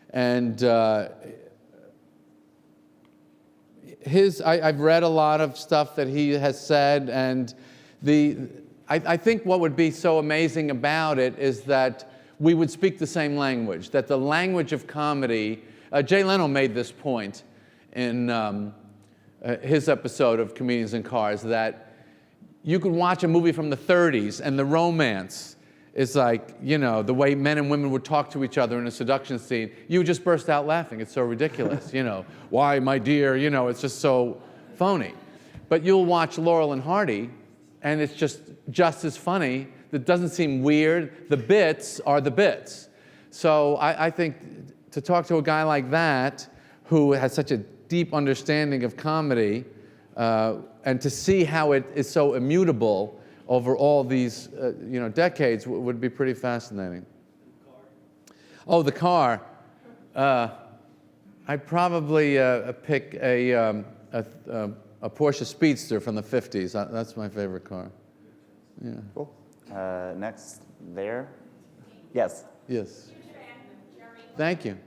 and I've read a lot of stuff that he has said, and I think what would be so amazing about it is that we would speak the same language, that the language of comedy, Jay Leno made this point in his episode of Comedians in Cars, that you could watch a movie from the 30s and the romance is like, you know, the way men and women would talk to each other in a seduction scene. You would just burst out laughing. It's so ridiculous, you know. Why, my dear, you know, it's just so phony. But you'll watch Laurel and Hardy, and it's just as funny. It doesn't seem weird. The bits are the bits. So I think to talk to a guy like that, who has such a deep understanding of comedy, and to see how it is so immutable over all these decades would be pretty fascinating. Oh, the car. I'd probably pick a Porsche Speedster from the 50s. That's my favorite car. Yeah. Cool. Next, there. Yes. Yes. Thank you.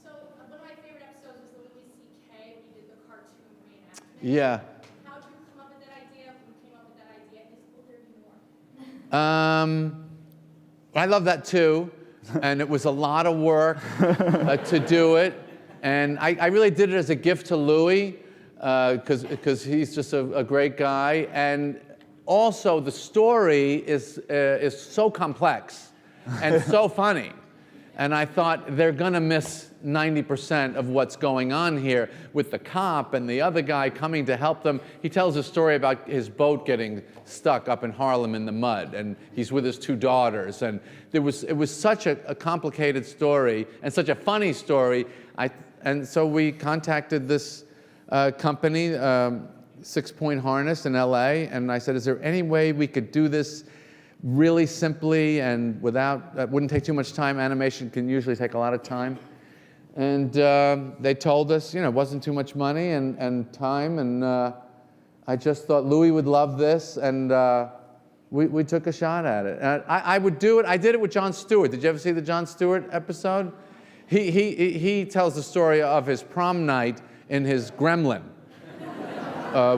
So one of my favorite episodes was the Louis C.K. when you did the cartoon reenactment. Yeah. How did you come up with that idea? Who came up with that idea? And will there be more? I love that too, and it was a lot of work to do it, and I really did it as a gift to Louis, because he's just a great guy, and also the story is so complex and so funny. And I thought they're gonna miss 90% of what's going on here with the cop and the other guy coming to help them. He tells a story about his boat getting stuck up in Harlem in the mud, and he's with his 2 daughters. And it was such a complicated story and such a funny story. And so we contacted this company, 6-point harness in LA, and I said, is there any way we could do this really simply and wouldn't take too much time? Animation can usually take a lot of time. And they told us, it wasn't too much money and time, and I just thought Louis would love this, and we took a shot at it. And I would do it. I did it with Jon Stewart. Did you ever see the Jon Stewart episode? He tells the story of his prom night in his Gremlin,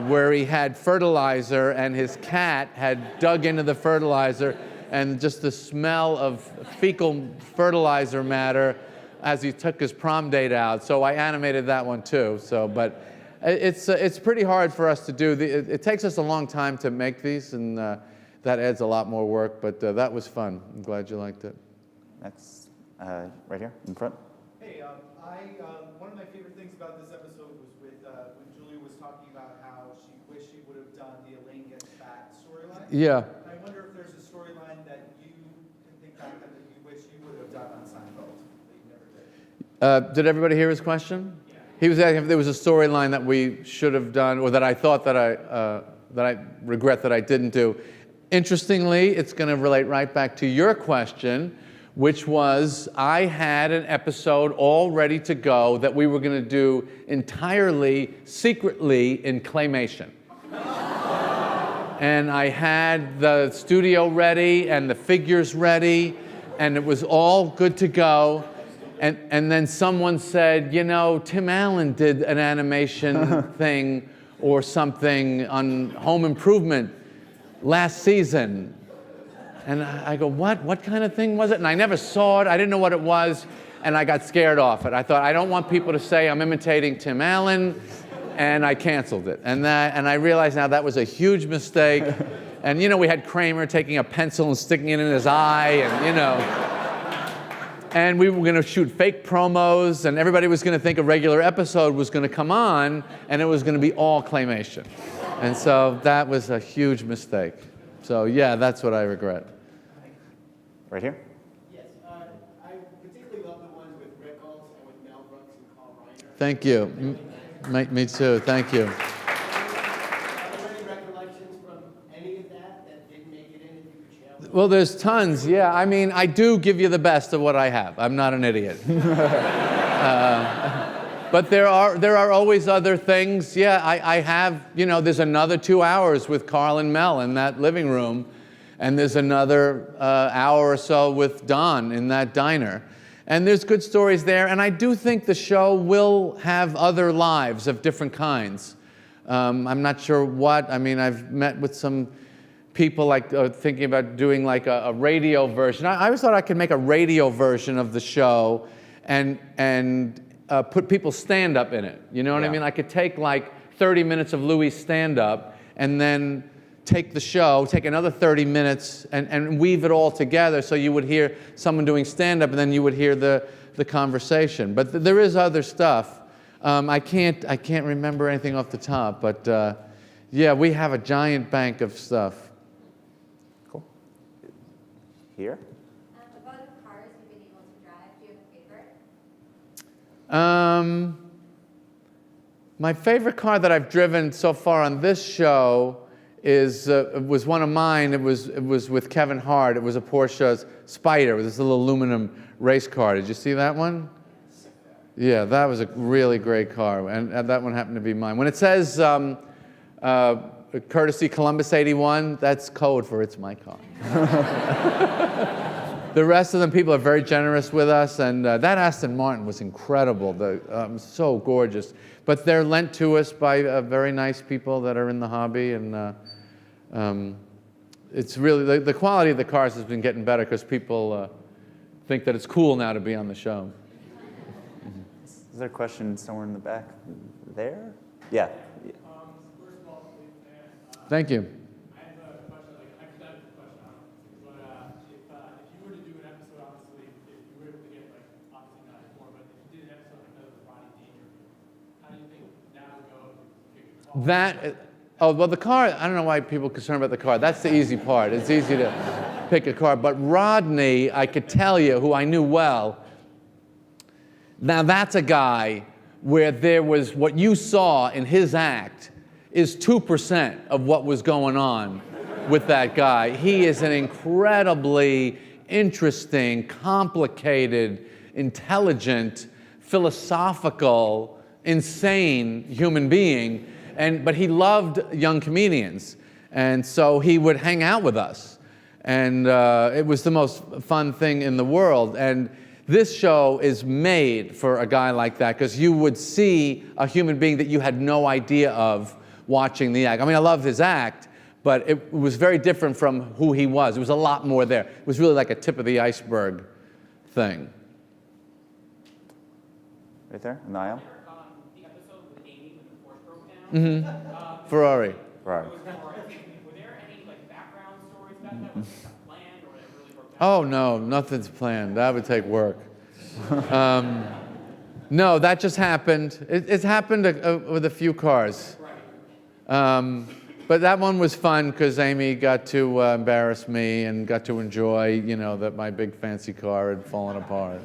where he had fertilizer and his cat had dug into the fertilizer, and just the smell of fecal fertilizer matter as he took his prom date out. So I animated that one too. But it's pretty hard for us to do. It takes us a long time to make these, and that adds a lot more work. But that was fun. I'm glad you liked it. Next, right here in front. Hey, one of my favorite things about this episode was when Julia was talking about how she wished she would have done the Elaine Gets Fat storyline. Yeah. I wonder if there's a storyline that you can think back that you wish you would have done on Seinfeld that you never did. Did everybody hear his question? Yeah. He was asking if there was a storyline that we should have done, or that I thought that I regret that I didn't do. Interestingly, it's going to relate right back to your question, which was I had an episode all ready to go that we were going to do entirely secretly in claymation. And I had the studio ready and the figures ready, and it was all good to go. And then someone said, Tim Allen did an animation thing or something on Home Improvement last season. And I go, what kind of thing was it? And I never saw it. I didn't know what it was. And I got scared off it. I thought, I don't want people to say I'm imitating Tim Allen. And I canceled it. And I realized now that was a huge mistake. And we had Kramer taking a pencil and sticking it in his eye. And we were going to shoot fake promos. And everybody was going to think a regular episode was going to come on. And it was going to be all claymation. And so that was a huge mistake. So yeah, that's what I regret. Right here. Yes, I particularly love the ones with Rickles and with Mel Brooks and Carl Reiner. Thank you. Me too. Thank you. Are there any recollections from any of that didn't make it in that you could share with us? Well, there's tons. Yeah, I mean, I do give you the best of what I have. I'm not an idiot. But there are always other things. Yeah, I have, there's another 2 hours with Carl and Mel in that living room, and there's another hour or so with Don in that diner. And there's good stories there, and I do think the show will have other lives of different kinds. I'm not sure what. I mean, I've met with some people thinking about doing like a radio version. I always thought I could make a radio version of the show and put people's stand-up in it. You know what I mean? I could take like 30 minutes of Louis' stand-up and then take the show, take another 30 minutes and weave it all together so you would hear someone doing stand-up and then you would hear the conversation. But there is other stuff. I can't remember anything off the top, but yeah, we have a giant bank of stuff. Cool. Here. About the cars you've been able to drive, do you have a favorite? My favorite car that I've driven so far on this show was one of mine. It was with Kevin Hart. It was a Porsche Spider with this little aluminum race car. Did you see that one? Yeah, that was a really great car, and that one happened to be mine. When it says courtesy Columbus 81, that's code for it's my car. The rest of them, people are very generous with us, and that Aston Martin was incredible, so gorgeous. But they're lent to us by very nice people that are in the hobby, and it's really, the quality of the cars has been getting better because people think that it's cool now to be on the show. Is there a question somewhere in the back there? Yeah. First of all, Thank you. I have a question, like a hypothetical question, but if you were to do an episode, obviously, if you were able to get, like, obviously not more, but if you did an episode like that with Ronnie Danger, how do you think that would go if you pick a call? Well, the car, I don't know why people are concerned about the car. That's the easy part. It's easy to pick a car. But Rodney, I could tell you, who I knew well, now that's a guy where there was what you saw in his act is 2% of what was going on with that guy. He is an incredibly interesting, complicated, intelligent, philosophical, insane human being, but he loved young comedians, and so he would hang out with us, and it was the most fun thing in the world. And this show is made for a guy like that, because you would see a human being that you had no idea of watching the act. I mean, I loved his act, but it was very different from who he was. There was a lot more there. It was really like a tip of the iceberg thing. Right there, in the aisle. The episode with Amy when the Porsche broke down. Ferrari. Right. Were there any like background stories about that? Was it planned or it really broke down? Oh, no, nothing's planned. That would take work. No, that just happened. It's happened with a few cars. But that one was fun because Amy got to embarrass me and got to enjoy, that my big fancy car had fallen apart.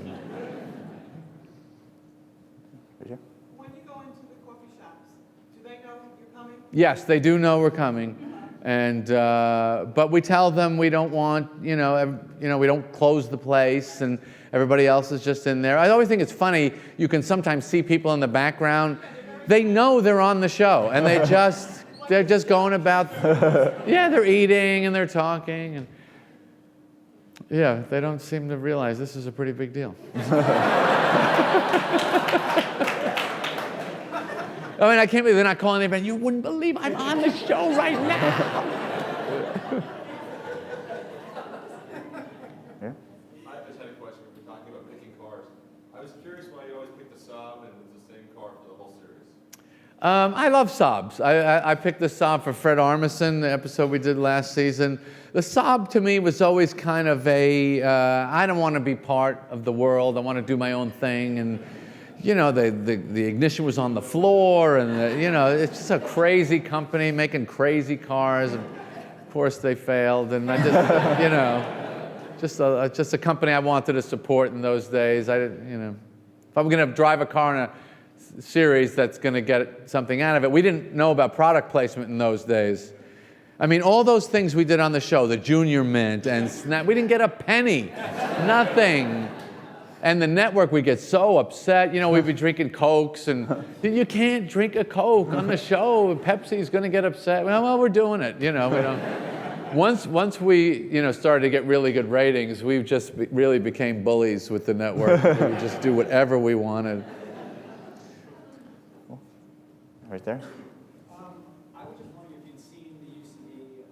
Right here. When you go into the coffee shops, do they know you're coming? Yes, they do know we're coming, and but we tell them we don't want, we don't close the place, and everybody else is just in there. I always think it's funny. You can sometimes see people in the background. They know they're on the show, and they're just going about. Yeah, they're eating and they're talking, and yeah, they don't seem to realize this is a pretty big deal. I mean, I can't believe they're not calling anybody. You wouldn't believe I'm on the show right now. Yeah. I just had a question. We're talking about picking cars. I was curious why you always picked the Saab and it was the same car for the whole series. I love Saabs. I picked the Saab for Fred Armisen, the episode we did last season. The Saab to me was always kind of I don't want to be part of the world. I want to do my own thing. And, the ignition was on the floor. And, it's just a crazy company making crazy cars. And of course, they failed. And I just, just a company I wanted to support in those days. I didn't, if I'm going to drive a car in a series that's going to get something out of it. We didn't know about product placement in those days. I mean, all those things we did on the show, the Junior Mint and Snap, we didn't get a penny, nothing. And the network would get so upset. We'd be drinking Cokes, and you can't drink a Coke on the show. Pepsi's going to get upset. Well, we're doing it. We don't. Once we, started to get really good ratings, we just really became bullies with the network. We would just do whatever we wanted. Right there. I was just wondering if you'd seen the UCB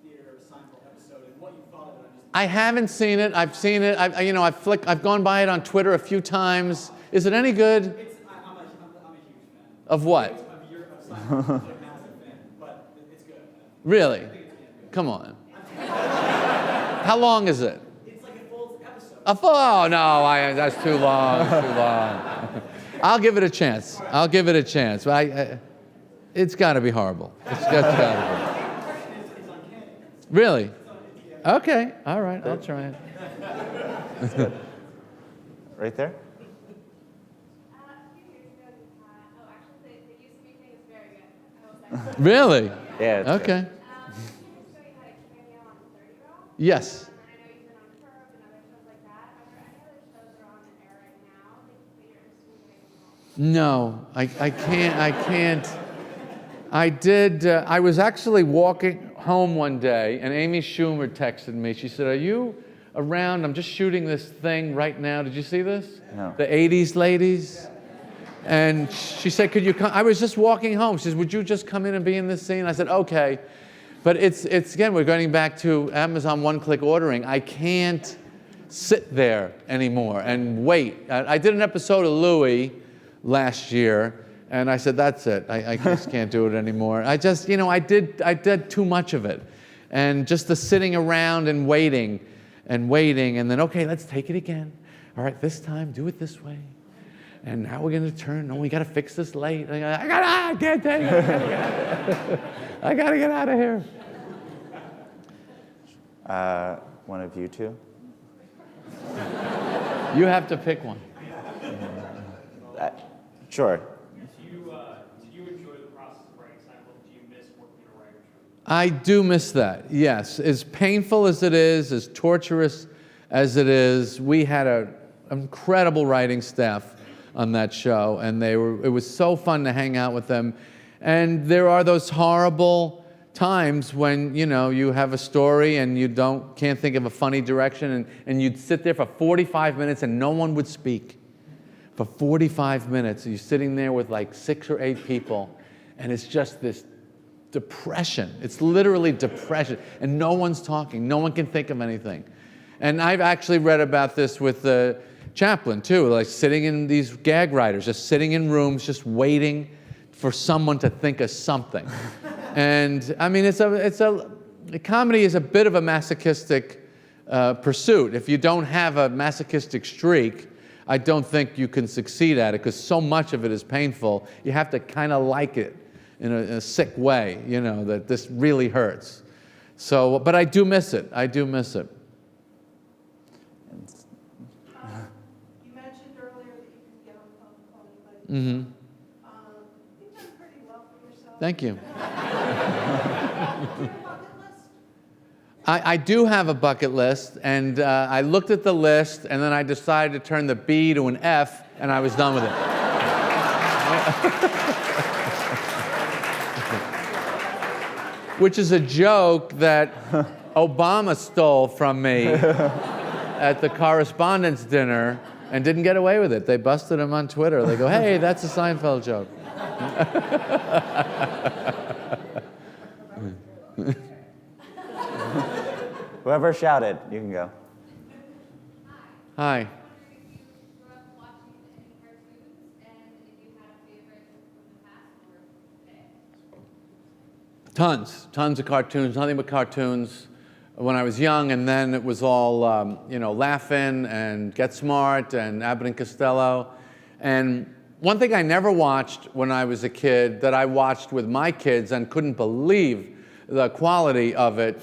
theater Seinfeld episode and what you thought of it. I haven't seen it. I've seen it. I've gone by it on Twitter a few times. Is it any good? I'm a huge fan. Of what? Of Seinfeld. I'm a massive fan, but it's good. Really? Come on. How long is it? It's like a full episode. Oh no, that's too long. It's too long. I'll give it a chance. But it's got to be horrible. It's got to be. Really? Okay. All right. I'll try it. Right there. A few years ago, actually, the UCB thing is very good. I will say. Really? Yeah. It's Okay. good. A few years ago, you had a cameo on 30 Rock. Yes. And I know you've been on Curb and other shows like that. Are there any other shows that are on the air right now that you're interested in getting involved in? No, I can't. I did. I was actually walking home one day, and Amy Schumer texted me. She said, "Are you around? I'm just shooting this thing right now. Did you see this? No. The 80s ladies." And she said, "Could you come?" I was just walking home. She says, "Would you just come in and be in this scene?" I said, "Okay." But it's again, we're going back to Amazon one-click ordering. I can't sit there anymore and wait. I did an episode of Louie last year, and I said, "That's it. I just can't do it anymore." I just, I did too much of it, and just the sitting around and waiting, and then okay, let's take it again. All right, this time do it this way, and now we're gonna turn. No, we gotta fix this light. I can't take it. I gotta get out of here. One of you two. You have to pick one. Sure. Did you enjoy the process of writing Seinfeld? I do miss that, yes. As painful as it is, as torturous as it is, we had an incredible writing staff on that show, and it was so fun to hang out with them. And there are those horrible times when, you have a story and you can't think of a funny direction, and you'd sit there for 45 minutes and no one would speak. For 45 minutes, you're sitting there with like 6 or 8 people, and it's just this depression. It's literally depression, and no one's talking. No one can think of anything. And I've actually read about this with Chaplin too, like sitting in these gag writers, just sitting in rooms, just waiting for someone to think of something. And I mean, comedy is a bit of a masochistic pursuit. If you don't have a masochistic streak, I don't think you can succeed at it, because so much of it is painful. You have to kind of like it in a sick way, that this really hurts. So, but I do miss it. I do miss it. You mentioned earlier that you can get on the phone and call anybody. Mm-hmm. You've done pretty well for yourself. Thank you. Do you have a bucket list? I do have a bucket list, and I looked at the list, and then I decided to turn the B to an F, and I was done with it. Which is a joke that Obama stole from me at the correspondence dinner and didn't get away with it. They busted him on Twitter. They go, "Hey, that's a Seinfeld joke." Whoever shouted, you can go. Hi. I wonder if you grew up watching any cartoons, and if you had a favorite from the past or today. Tons of cartoons, nothing but cartoons when I was young, and then it was all, Laugh-In and Get Smart and Abbott and Costello. And one thing I never watched when I was a kid that I watched with my kids and couldn't believe the quality of it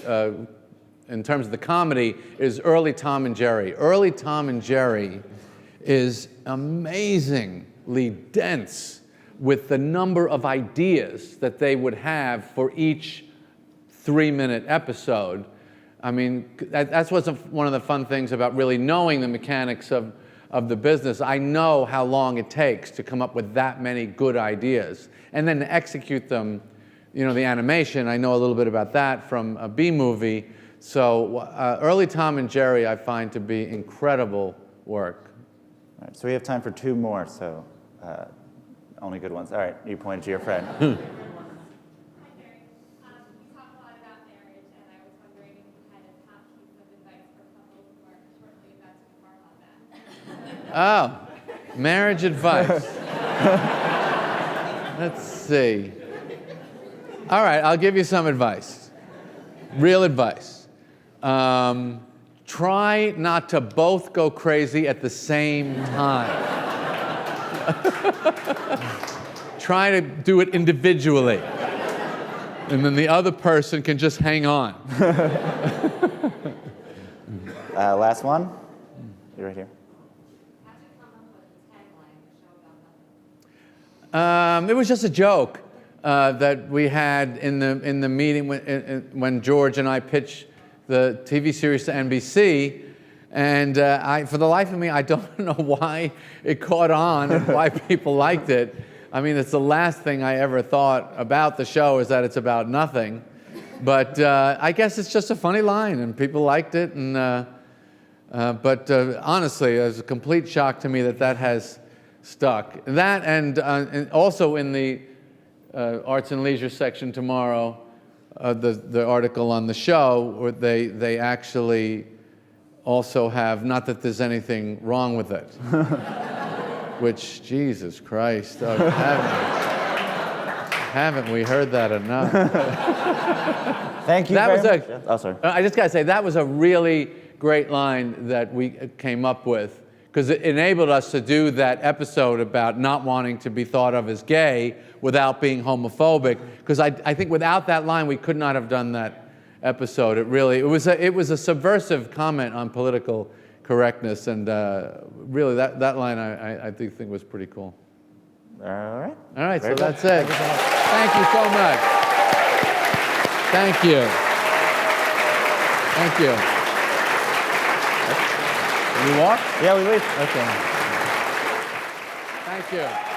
in terms of the comedy is early Tom and Jerry. Early Tom and Jerry is amazingly dense with the number of ideas that they would have for each 3-minute episode. I mean, that's what's one of the fun things about really knowing the mechanics of the business. I know how long it takes to come up with that many good ideas. And then to execute them, the animation, I know a little bit about that from a B-movie. So early Tom and Jerry I find to be incredible work. All right, so we have time for 2 more, so only good ones. All right, you pointed to your friend. Hi, Jerry. You talk a lot about marriage, and I was wondering if you had a top piece of advice for couples who are shortly about to embark on that. Oh, marriage advice. Let's see. All right, I'll give you some advice. Real advice. Try not to both go crazy at the same time. Try to do it individually. And then the other person can just hang on. Last one. You're right here. How'd you come up with the tagline, "A show about nothing"? It was just a joke that we had in the meeting when George and I pitched the TV series to NBC, and for the life of me, I don't know why it caught on and why people liked it. I mean, it's the last thing I ever thought about the show is that it's about nothing, but I guess it's just a funny line, and people liked it. And but honestly, it was a complete shock to me that has stuck. That and also in the Arts and Leisure section tomorrow, the article on the show, where they actually also have, not that there's anything wrong with it, which, Jesus Christ, haven't we heard that enough? Thank you very much. Oh, sorry. I just got to say, that was a really great line that we came up with, because it enabled us to do that episode about not wanting to be thought of as gay without being homophobic, because I think without that line, we could not have done that episode. It was a subversive comment on political correctness, and really that line I do think was pretty cool. All right. All right, Very so good. that's it. Thank you so much. Thank you. Thank you. You walk? Yeah, we leave. Okay. Thank you.